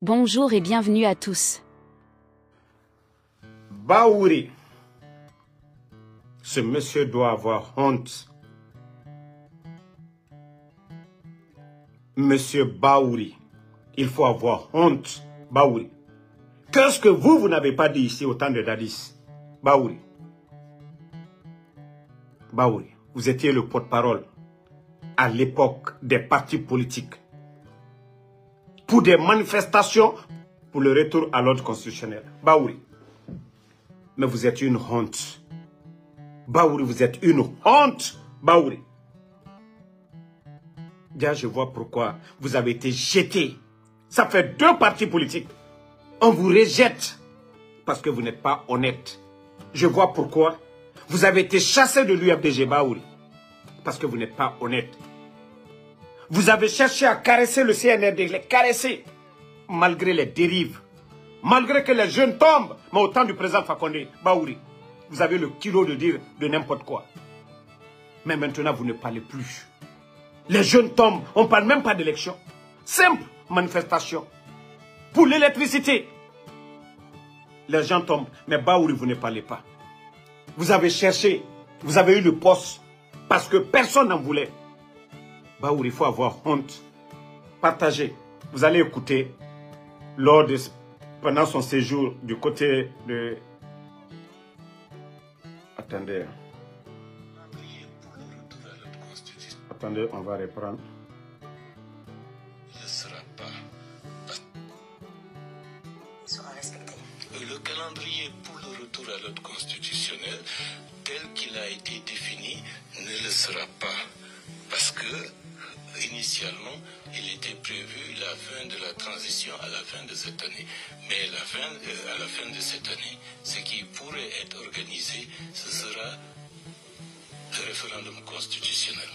Bonjour et bienvenue à tous. Baouri, ce monsieur doit avoir honte. Monsieur Baouri, il faut avoir honte. Baouri. Qu'est-ce que vous n'avez pas dit ici au temps de Dadis? Baouri. Baouri, vous étiez le porte-parole à l'époque des partis politiques pour des manifestations pour le retour à l'ordre constitutionnel. Baouri. Mais vous êtes une honte. Baouri, vous êtes une honte. Baouri. Déjà, je vois pourquoi vous avez été jeté. Ça fait 2 partis politiques. On vous rejette parce que vous n'êtes pas honnête. Je vois pourquoi vous avez été chassé de l'UFDG, Baouri. Parce que vous n'êtes pas honnête. Vous avez cherché à caresser le CNRD, les caresser, malgré les dérives. Malgré que les jeunes tombent, mais au temps du président Fakonde, Baouri, vous avez le kilo de dire de n'importe quoi. Mais maintenant, vous ne parlez plus. Les jeunes tombent, on ne parle même pas d'élection. Simple manifestation. Pour l'électricité. Les gens tombent, mais Baouri, vous ne parlez pas. Vous avez cherché, vous avez eu le poste, parce que personne n'en voulait. Baouri, il faut avoir honte. Partagez. Vous allez écouter pendant son séjour du côté de... Attendez. Attendez, on va reprendre. Ne sera pas. Il sera respecté. Le calendrier pour le retour à l'ordre constitutionnel, tel qu'il a été défini, ne le sera pas. Parce que, initialement, il était prévu la fin de la transition à la fin de cette année. Mais à la fin de cette année, ce qui pourrait être organisé, ce sera le référendum constitutionnel.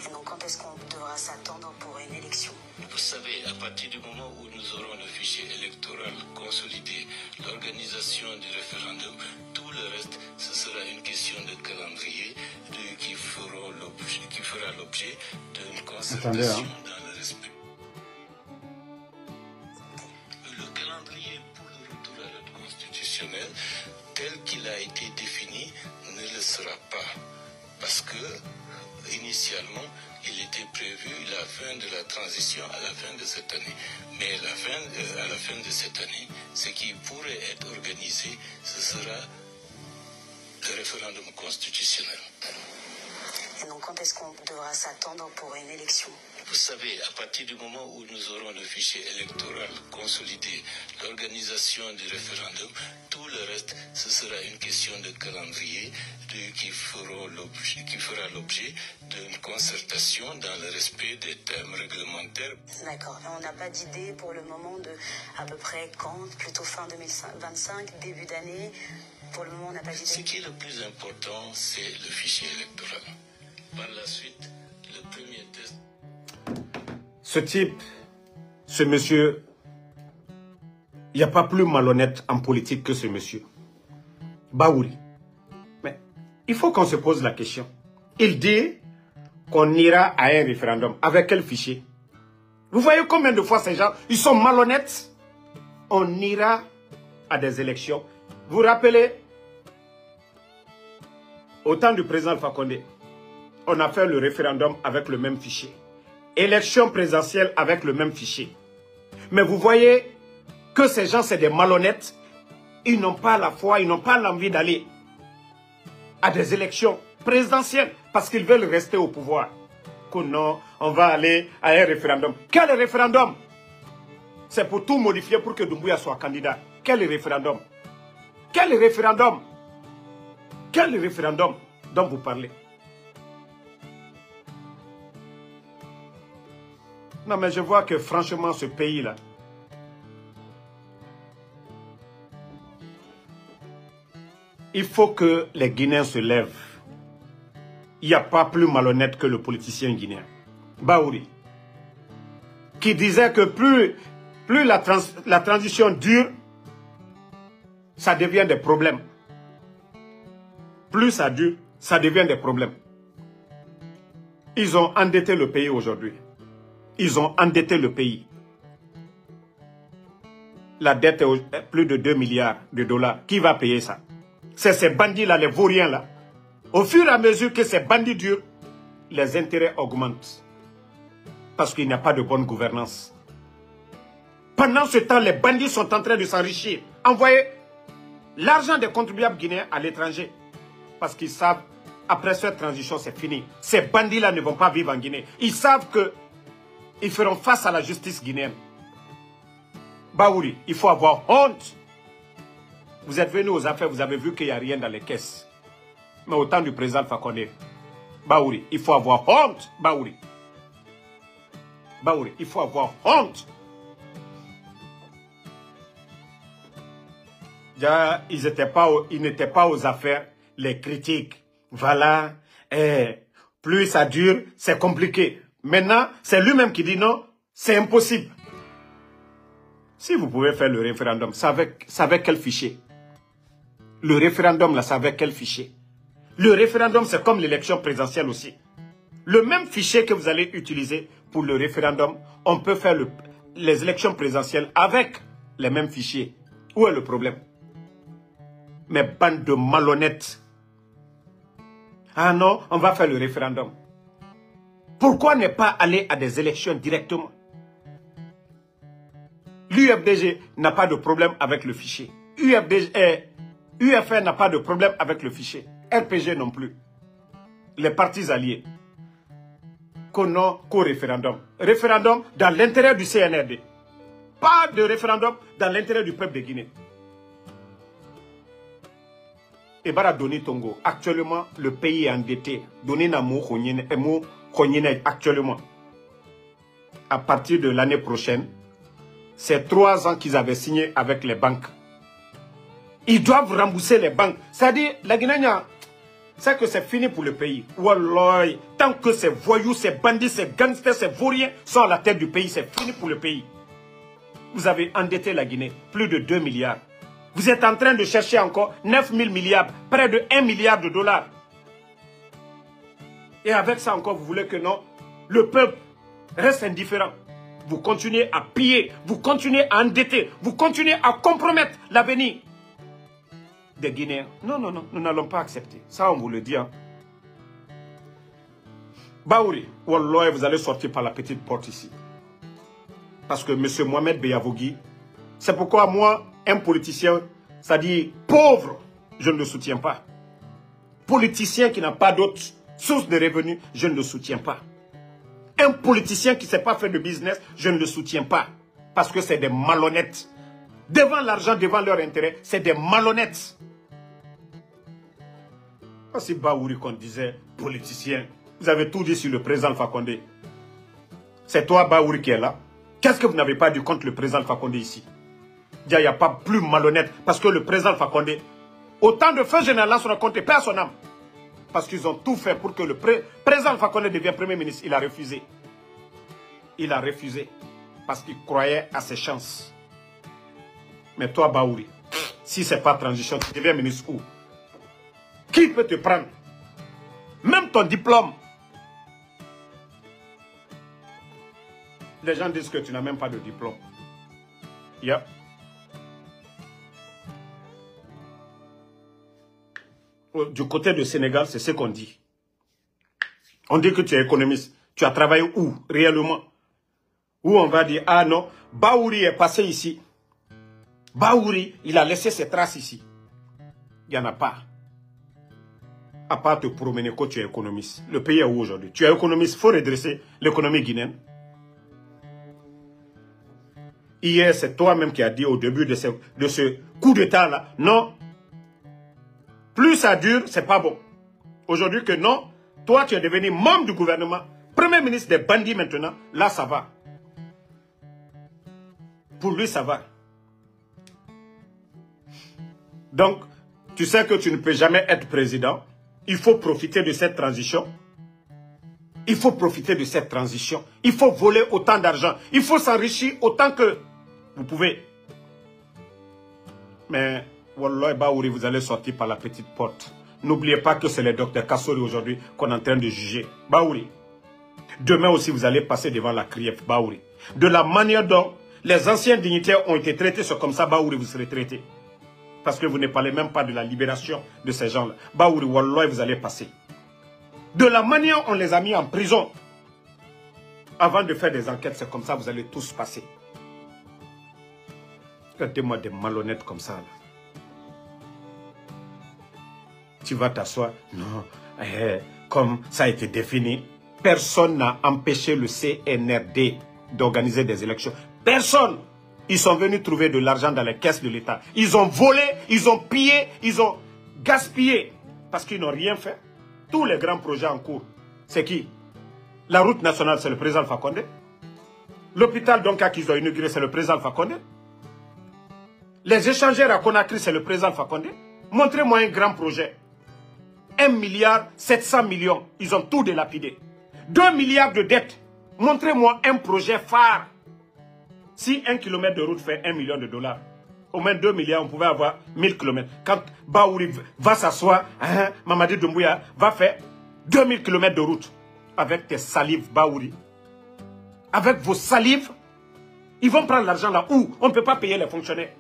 Et donc, quand est-ce qu'on devra s'attendre pour une élection? Vous savez, à partir du moment où nous aurons le fichier électoral consolidé, l'organisation du référendum, tout le reste, ce sera une question de calendrier qui fera l'objet d'une concertation dans le respect. Le calendrier pour le retour à l'ordre constitutionnel, tel qu'il a été défini, ne le sera pas. Parce que, initialement, il était prévu la fin de la transition à la fin de cette année. Mais à la fin de cette année, ce qui pourrait être organisé, ce sera le référendum constitutionnel. Et donc, quand est-ce qu'on devra s'attendre pour une élection? Vous savez, à partir du moment où nous aurons le fichier électoral consolidé, l'organisation du référendum, tout le reste, ce sera une question de calendrier qui fera l'objet d'une concertation dans le respect des termes réglementaires. D'accord. Et on n'a pas d'idée pour le moment de à peu près quand, plutôt fin 2025, début d'année. Pour le moment, on n'a pas d'idée. Ce qui est le plus important, c'est le fichier électoral. Par la suite, le premier test. Ce type, ce monsieur, il n'y a pas plus malhonnête en politique que ce monsieur. Baouri. Mais il faut qu'on se pose la question. Il dit qu'on ira à un référendum. Avec quel fichier? Vous voyez combien de fois ces gens, ils sont malhonnêtes? On ira à des élections. Vous vous rappelez, au temps du président Fakonde, on a fait le référendum avec le même fichier. Élection présidentielle avec le même fichier. Mais vous voyez que ces gens, c'est des malhonnêtes. Ils n'ont pas la foi, ils n'ont pas l'envie d'aller à des élections présidentielles parce qu'ils veulent rester au pouvoir. Que non, on va aller à un référendum. Quel référendum? C'est pour tout modifier pour que Doumbouya soit candidat. Quel référendum? Quel référendum? Quel référendum dont vous parlez? Non, mais je vois que franchement, ce pays-là, il faut que les Guinéens se lèvent. Il n'y a pas plus malhonnête que le politicien guinéen. Baouri, qui disait que plus la transition dure, ça devient des problèmes. Plus ça dure, ça devient des problèmes. Ils ont endetté le pays aujourd'hui. Ils ont endetté le pays. la dette est plus de 2 milliards de dollars. Qui va payer ça? C'est ces bandits-là, les vauriens-là. Au fur et à mesure que ces bandits durent, les intérêts augmentent. Parce qu'il n'y a pas de bonne gouvernance. Pendant ce temps, les bandits sont en train de s'enrichir. Envoyer l'argent des contribuables guinéens à l'étranger. Parce qu'ils savent, après cette transition, c'est fini. Ces bandits-là ne vont pas vivre en Guinée. Ils savent qu'ils feront face à la justice guinéenne. Baouri, il faut avoir honte. Vous êtes venu aux affaires, vous avez vu qu'il n'y a rien dans les caisses. Mais au temps du président Fakonde, Baouri, il faut avoir honte, Baouri. Baouri, il faut avoir honte. Déjà, ils n'étaient pas aux affaires, les critiques. Voilà, plus ça dure, c'est compliqué. Maintenant, c'est lui-même qui dit non, c'est impossible. Si vous pouvez faire le référendum, c'est avec quel fichier? Le référendum, là, c'est avec quel fichier? Le référendum, c'est comme l'élection présidentielle aussi. Le même fichier que vous allez utiliser pour le référendum, on peut faire les élections présidentielles avec les mêmes fichiers. Où est le problème? Mais bande de malhonnêtes. Ah non, on va faire le référendum. Pourquoi ne pas aller à des élections directement? L'UFDG n'a pas de problème avec le fichier. UFR n'a pas de problème avec le fichier. RPG non plus. Les partis alliés. Qu'au référendum. Référendum dans l'intérêt du CNRD. Pas de référendum dans l'intérêt du peuple de Guinée. Et bara Doni Tongo. Actuellement, le pays est endetté. Doni Namo Khonyene actuellement. À partir de l'année prochaine, c'est 3 ans qu'ils avaient signé avec les banques. Ils doivent rembourser les banques. C'est-à-dire, la Guinée, c'est que c'est fini pour le pays. Wallah, tant que ces voyous, ces bandits, ces gangsters, ces vauriens sont à la tête du pays, c'est fini pour le pays. Vous avez endetté la Guinée, plus de 2 milliards. Vous êtes en train de chercher encore 9 000 milliards, près de 1 milliard de dollars. Et avec ça encore, vous voulez que non, le peuple reste indifférent. Vous continuez à piller, vous continuez à endetter, vous continuez à compromettre l'avenir des Guinéens. Non, non, non, nous n'allons pas accepter. Ça, on vous le dit. Hein. Baouri, Wallah, vous allez sortir par la petite porte ici. Parce que M. Mohamed Beyavogui, c'est pourquoi moi, un politicien, ça dit pauvre, je ne le soutiens pas. Politicien qui n'a pas d'autre source de revenus, je ne le soutiens pas. Un politicien qui ne s'est pas fait de business, je ne le soutiens pas. Parce que c'est des malhonnêtes. Devant l'argent, devant leur intérêt, c'est des malhonnêtes. Si Baouri qu'on disait politicien, vous avez tout dit sur le président Fakonde. C'est toi Baouri qui est là. Qu'est-ce que vous n'avez pas dit contre le président Fakonde ici? Il n'y a pas plus malhonnête. Parce que le président Fakonde, autant de feu général là, se raconte pas à son âme. Parce qu'ils ont tout fait pour que le président Fakonde devienne Premier ministre. Il a refusé. Il a refusé. Parce qu'il croyait à ses chances. Mais toi, Baouri, si ce n'est pas transition, tu deviens ministre où? Qui peut te prendre? Même ton diplôme. Les gens disent que tu n'as même pas de diplôme. Yep. Du côté du Sénégal, c'est ce qu'on dit. On dit que tu es économiste. Tu as travaillé où, réellement? Où on va dire, ah non, Baouri est passé ici. Baouri, il a laissé ses traces ici. Il n'y en a pas. À part te promener quand tu es économiste. Le pays est où aujourd'hui? Tu es économiste, il faut redresser l'économie guinéenne. Hier, c'est toi-même qui as dit au début de ce coup d'État-là, non, plus ça dure, c'est pas bon. Aujourd'hui que non, toi tu es devenu membre du gouvernement, Premier ministre des bandits maintenant, là ça va. Pour lui ça va. Donc, tu sais que tu ne peux jamais être président. Il faut profiter de cette transition. Il faut profiter de cette transition. Il faut voler autant d'argent. Il faut s'enrichir autant que vous pouvez. Mais, Wallah Baouri, vous allez sortir par la petite porte. N'oubliez pas que c'est le docteur Kassori aujourd'hui qu'on est en train de juger. Baouri. Demain aussi, vous allez passer devant la CRIEF, Baouri. De la manière dont Les anciens dignitaires ont été traités, c'est comme ça, Baouri, vous serez traités. Parce que vous ne parlez même pas de la libération de ces gens-là. Baouri, Wallah, vous allez passer. De la manière on les a mis en prison, avant de faire des enquêtes, c'est comme ça, vous allez tous passer. Regardez-moi des malhonnêtes comme ça. Là. Tu vas t'asseoir. Non, comme ça a été défini, personne n'a empêché le CNRD d'organiser des élections. Personne. Ils sont venus trouver de l'argent dans les caisses de l'État. Ils ont volé, ils ont pillé, ils ont gaspillé. Parce qu'ils n'ont rien fait. Tous les grands projets en cours, c'est qui? La route nationale, c'est le président Alpha Condé. L'hôpital Donka qu'ils ont inauguré, c'est le président Alpha Condé. Les échangeurs à Conakry, c'est le président Alpha Condé. Montrez-moi un grand projet. 1,7 milliard. Ils ont tout délapidé. 2 milliards de dettes. Montrez-moi un projet phare. Si 1 kilomètre de route fait 1 million de dollars, au moins 2 milliards, on pouvait avoir 1000 kilomètres. Quand Baouri va s'asseoir, Mamadi Doumbouya va faire 2000 kilomètres de route. Avec tes salives, Baouri. Avec vos salives, ils vont prendre l'argent là où on ne peut pas payer les fonctionnaires.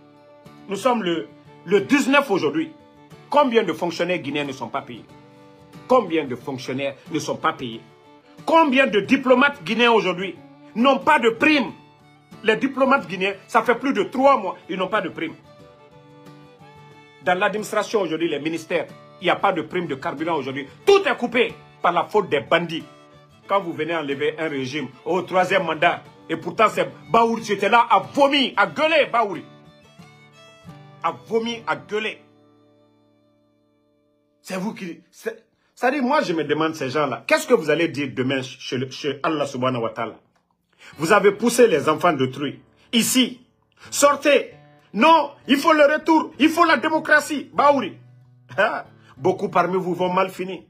Nous sommes le 19 aujourd'hui. Combien de fonctionnaires guinéens ne sont pas payés? Combien de fonctionnaires ne sont pas payés? Combien de diplomates guinéens aujourd'hui n'ont pas de prime? Les diplomates guinéens, ça fait plus de 3 mois, ils n'ont pas de prime. Dans l'administration aujourd'hui, les ministères, il n'y a pas de prime de carburant aujourd'hui. Tout est coupé par la faute des bandits. Quand vous venez enlever un régime au 3e mandat, et pourtant c'est Baouri, c'était là à vomir, à gueuler, Baouri. À vomir, à gueuler. C'est vous qui... Ça dit, moi je me demande ces gens-là, qu'est-ce que vous allez dire demain chez Allah subhanahu wa ta'ala? Vous avez poussé les enfants d'autrui. Ici, sortez. Non, il faut le retour. Il faut la démocratie. Baouri. Beaucoup parmi vous vont mal finir.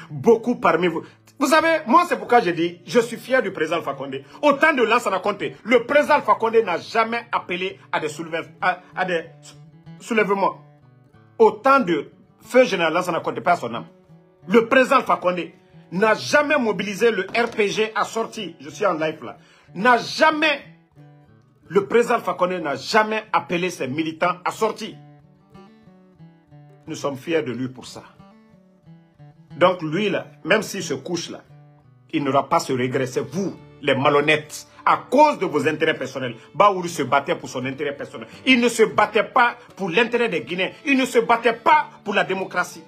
Beaucoup parmi vous. Vous savez, moi c'est pourquoi j'ai dit, je suis fier du président Alpha Condé. Au temps de Lansana Conté, le président Alpha Condé n'a jamais appelé à des soulèvements. Au temps de feu général Lansana Conté, pas son âme. Le président Alpha Condé n'a jamais mobilisé le RPG à sortir. Je suis en live là. Le président Alpha Condé n'a jamais appelé ses militants à sortir. Nous sommes fiers de lui pour ça. Donc lui là, même s'il se couche là, il n'aura pas ce regret. C'est vous, les malhonnêtes, à cause de vos intérêts personnels. Baouri se battait pour son intérêt personnel. Il ne se battait pas pour l'intérêt des Guinéens. Il ne se battait pas pour la démocratie.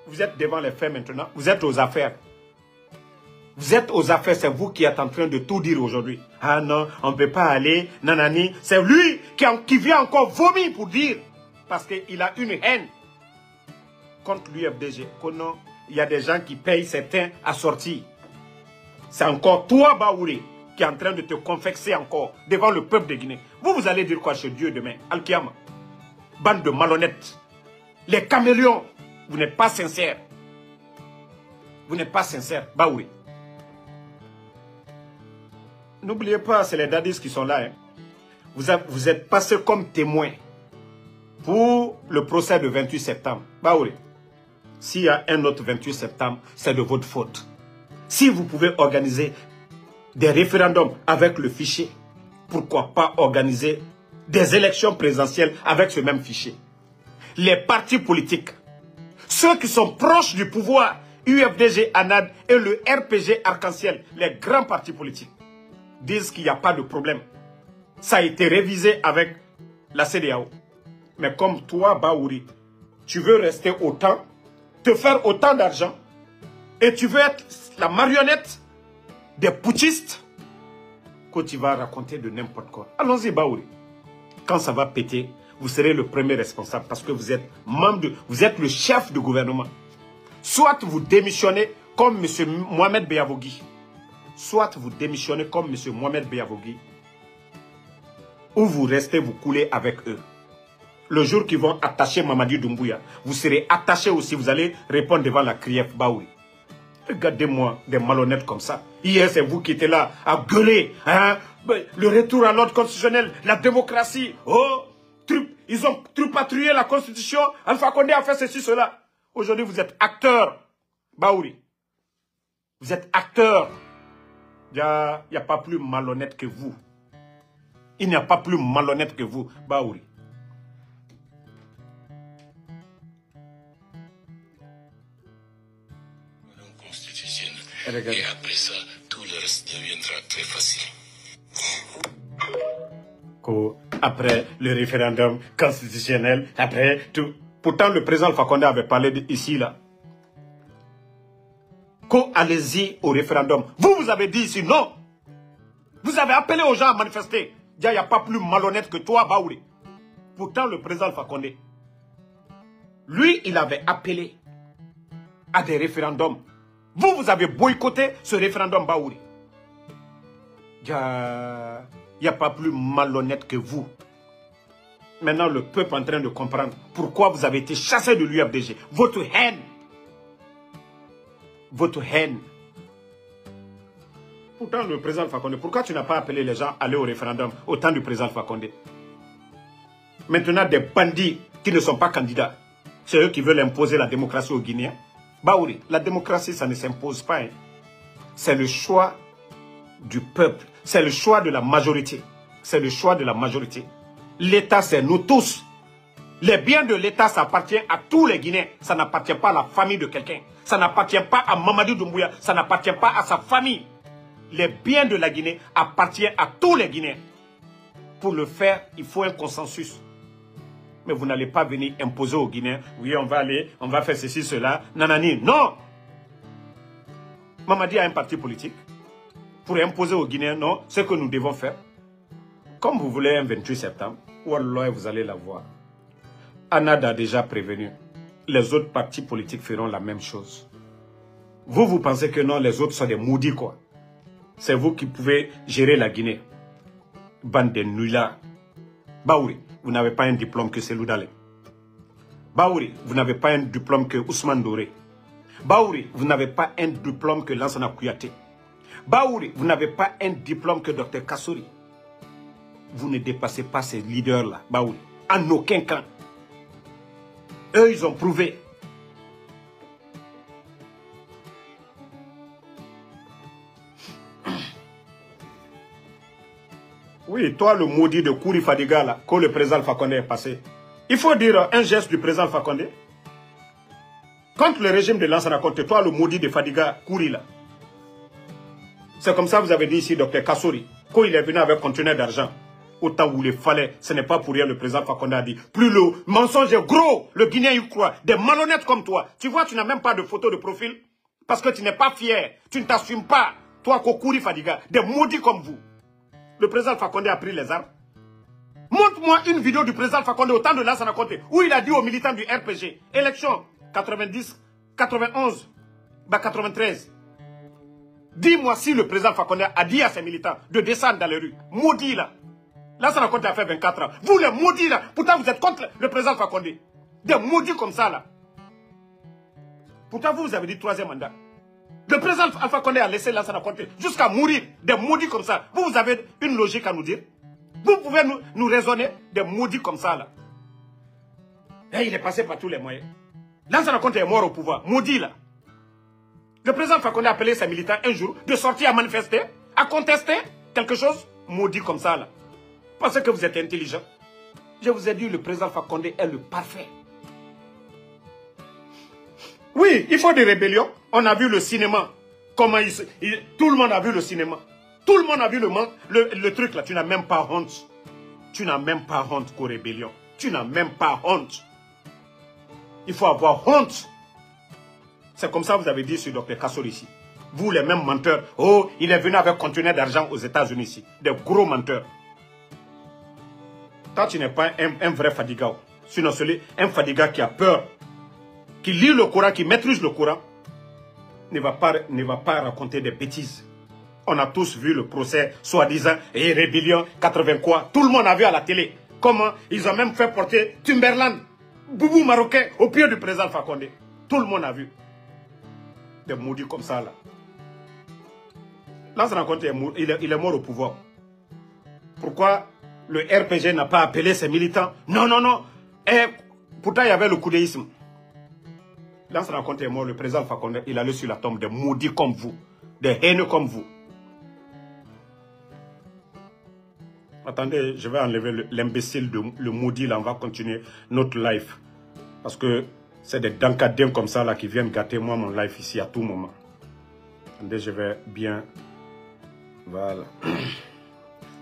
Vous êtes devant les faits maintenant. Vous êtes aux affaires. Vous êtes aux affaires. C'est vous qui êtes en train de tout dire aujourd'hui. Ah non, on ne peut pas aller. Nanani. C'est lui qui vient encore vomir pour dire. Parce qu'il a une haine contre l'UFDG. Il y a des gens qui payent certains à sortir. C'est encore toi, Baouri, qui est en train de te confexer encore devant le peuple de Guinée. Vous allez dire quoi chez Dieu demain? Al-Kiyama. Bande de malhonnêtes. Les caméléons. Vous n'êtes pas sincère. Vous n'êtes pas sincère, Baouri. N'oubliez pas, c'est les dadis qui sont là. Hein. Vous êtes passé comme témoin pour le procès de 28 septembre. Baouri, s'il y a un autre 28 septembre, c'est de votre faute. Si vous pouvez organiser des référendums avec le fichier, pourquoi pas organiser des élections présidentielles avec ce même fichier? Les partis politiques, ceux qui sont proches du pouvoir, UFDG, ANAD et le RPG Arc-en-Ciel, les grands partis politiques, disent qu'il n'y a pas de problème. Ça a été révisé avec la CEDEAO. Mais comme toi, Baouri, tu veux rester autant, te faire autant d'argent, et tu veux être la marionnette des putschistes, que tu vas raconter de n'importe quoi. Allons-y, Baouri. Quand ça va péter, vous serez le premier responsable parce que vous êtes vous êtes le chef du gouvernement. Soit vous démissionnez comme M. Mohamed Beyavogui, soit vous démissionnez comme M. Mohamed Beyavogui, ou vous restez vous couler avec eux. Le jour qu'ils vont attacher Mamadi Doumbouya, vous serez attaché aussi, vous allez répondre devant la CRIEF Baouri. Regardez-moi des malhonnêtes comme ça. Hier, c'est vous qui étiez là à gueuler. Hein? Le retour à l'ordre constitutionnel, la démocratie. Oh, ils ont tripatouillé la constitution. Alpha Condé a fait ceci, cela. Aujourd'hui, vous êtes acteur, Baouri. Vous êtes acteur. Il n'y a pas plus malhonnête que vous. Il n'y a pas plus malhonnête que vous, Baouri. Constitutionnel. Et après ça, tout le reste deviendra très facile. Après le référendum constitutionnel, après tout. Pourtant, le président Alpha Condé avait parlé ici, là. Allez-y au référendum. Vous avez dit ici non. Vous avez appelé aux gens à manifester. Il n'y a pas plus malhonnête que toi, Baouri. Pourtant, le président Alpha Condé, lui, il avait appelé à des référendums. Vous avez boycotté ce référendum, Baouri. Il n'y a pas plus malhonnête que vous. Maintenant, le peuple est en train de comprendre pourquoi vous avez été chassé de l'UFDG. Votre haine. Votre haine. Pourtant, le président Alpha Condé, pourquoi tu n'as pas appelé les gens à aller au référendum au temps du président Alpha Condé? Maintenant, des bandits qui ne sont pas candidats, c'est eux qui veulent imposer la démocratie aux Guinéens. Baouri, la démocratie, ça ne s'impose pas. Hein. C'est le choix du peuple. C'est le choix de la majorité. C'est le choix de la majorité. L'État, c'est nous tous. Les biens de l'État, ça appartient à tous les Guinéens. Ça n'appartient pas à la famille de quelqu'un. Ça n'appartient pas à Mamadou Doumbouya. Ça n'appartient pas à sa famille. Les biens de la Guinée appartiennent à tous les Guinéens. Pour le faire, il faut un consensus. Mais vous n'allez pas venir imposer aux Guinéens. Oui, on va aller, on va faire ceci, cela. Nanani. Non. Mamadi a un parti politique. Pour imposer aux Guinéens, non, ce que nous devons faire. Comme vous voulez un 28 septembre, Wallah, vous allez la voir. Anad a déjà prévenu. Les autres partis politiques feront la même chose. Vous pensez que non, les autres sont des maudits, quoi. C'est vous qui pouvez gérer la Guinée. Bande de nullards. Baouri, vous n'avez pas un diplôme que Selou Dale. Baouri, vous n'avez pas un diplôme que Ousmane Doré. Baouri, vous n'avez pas un diplôme que Lansana Kouyaté. Baouri, vous n'avez pas un diplôme que Dr Kassouri. Vous ne dépassez pas ces leaders-là, Baouri. En aucun cas. Eux, ils ont prouvé. Oui, toi, le maudit de Kouri Fadiga, là, que le président Alpha Condé est passé. Il faut dire un geste du président Alpha Condé. Contre le régime de Lansana Conté, toi, le maudit de Fadiga, Kouri, là. C'est comme ça que vous avez dit ici, Dr Kassouri, quand il est venu avec un conteneur d'argent, autant où il fallait, ce n'est pas pour rien, le président Alpha Condé a dit. Plus le mensonge est gros, le Guinéen y croit. Des malhonnêtes comme toi. Tu vois, tu n'as même pas de photo de profil. Parce que tu n'es pas fier. Tu ne t'assumes pas. Toi, Kokouri Fadiga, des maudits comme vous. Le président Alpha Condé a pris les armes. Montre-moi une vidéo du président Alpha Condé au temps de Lansana Conté, où il a dit aux militants du RPG, élection 90, 91, 93. Dis-moi si le président Alpha Condé a dit à ses militants de descendre dans les rues. Maudit là. Lansana Conté a fait 24 ans. Vous les maudits là. Pourtant vous êtes contre le président Alpha Condé. Des maudits comme ça là. Pourtant vous avez dit 3e mandat. Le président Alpha Condé a laissé Lansana Conté jusqu'à mourir. Des maudits comme ça. Vous avez une logique à nous dire. Vous pouvez nous raisonner des maudits comme ça là. Et il est passé par tous les moyens. Lansana Conté est mort au pouvoir. Maudit là. Le président Alpha Condé a appelé ses militants un jour de sortir à manifester, à contester quelque chose. Maudit comme ça là. Parce que vous êtes intelligent. Je vous ai dit, le président Alpha Condé est le parfait. Oui, il faut des rébellions. On a vu le cinéma. Comment tout le monde a vu le cinéma. Tout le monde a vu le truc là. Tu n'as même pas honte. Tu n'as même pas honte qu'aux rébellions. Tu n'as même pas honte. Il faut avoir honte. C'est comme ça que vous avez dit sur Dr Kassouri ici. Vous les mêmes menteurs. Oh, il est venu avec un conteneur d'argent aux États-Unis ici. Des gros menteurs. Toi, tu n'es pas un vrai Fadiga. Sinon, un Fadiga qui a peur, qui lit le Coran, qui maîtrise le Coran, ne va pas raconter des bêtises. On a tous vu le procès, soi-disant, et rébellion, 80 quoi. Tout le monde a vu à la télé. Comment ils ont même fait porter Timberland, boubou marocain, au pied du président Alpha Condé. Tout le monde a vu. Des maudits comme ça, là. Lansana Conté, il est mort au pouvoir. Pourquoi le RPG n'a pas appelé ses militants? Non, non, non. Et pourtant, il y avait le coudéisme. Lansana Conté est mort, le président Alpha Condé, il allait sur la tombe des maudits comme vous, des haineux comme vous. Attendez, je vais enlever l'imbécile, le maudit, là, on va continuer notre live. Parce que c'est des dancadiens comme ça, là, qui viennent gâter moi, mon live ici, à tout moment. Attendez, je vais bien... Voilà.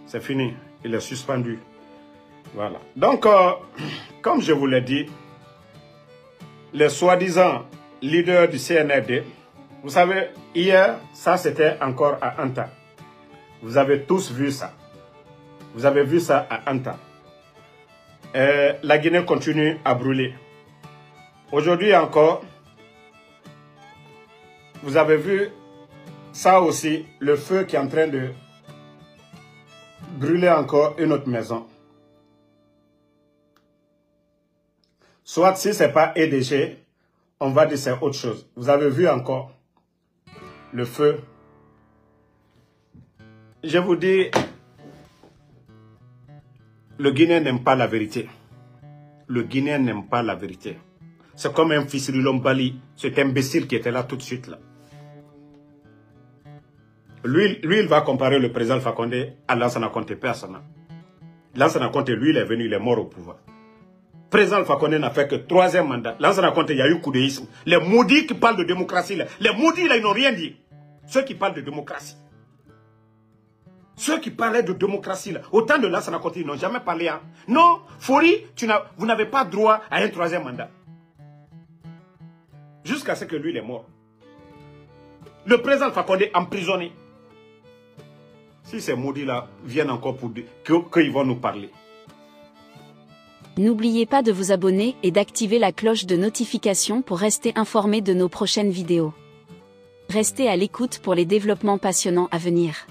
C'est fini, il est suspendu. Voilà. Donc, comme je vous l'ai dit, les soi-disant leaders du CNRD, vous savez, hier, ça c'était encore à Anta. Vous avez tous vu ça. Vous avez vu ça à Anta. La Guinée continue à brûler. Aujourd'hui encore, vous avez vu ça aussi, le feu qui est en train de brûler encore une autre maison. Soit si ce n'est pas EDG, on va dire c'est autre chose. Vous avez vu encore le feu. Je vous dis, le Guinéen n'aime pas la vérité. Le Guinéen n'aime pas la vérité. C'est comme un fils de Lombali, cet imbécile qui était là tout de suite. Là. Lui, il va comparer le président Fakonde à Lansana Conté personnel. Lansana Conté, lui, il est venu, il est mort au pouvoir. Le président Fakonde n'a fait que 3e mandat. Lansana Conté, il y a eu coup d'éisme. Les maudits qui parlent de démocratie, là, les maudits, là, ils n'ont rien dit. Ceux qui parlent de démocratie. Ceux qui parlaient de démocratie, là, autant de Lansana Conté, ils n'ont jamais parlé. Hein. Non, Fori, vous n'avez pas droit à un 3e mandat. Jusqu'à ce que lui, il est mort. Le président Fakonde emprisonné. Si ces maudits-là viennent encore pour dire qu'ils vont nous parler. N'oubliez pas de vous abonner et d'activer la cloche de notification pour rester informé de nos prochaines vidéos. Restez à l'écoute pour les développements passionnants à venir.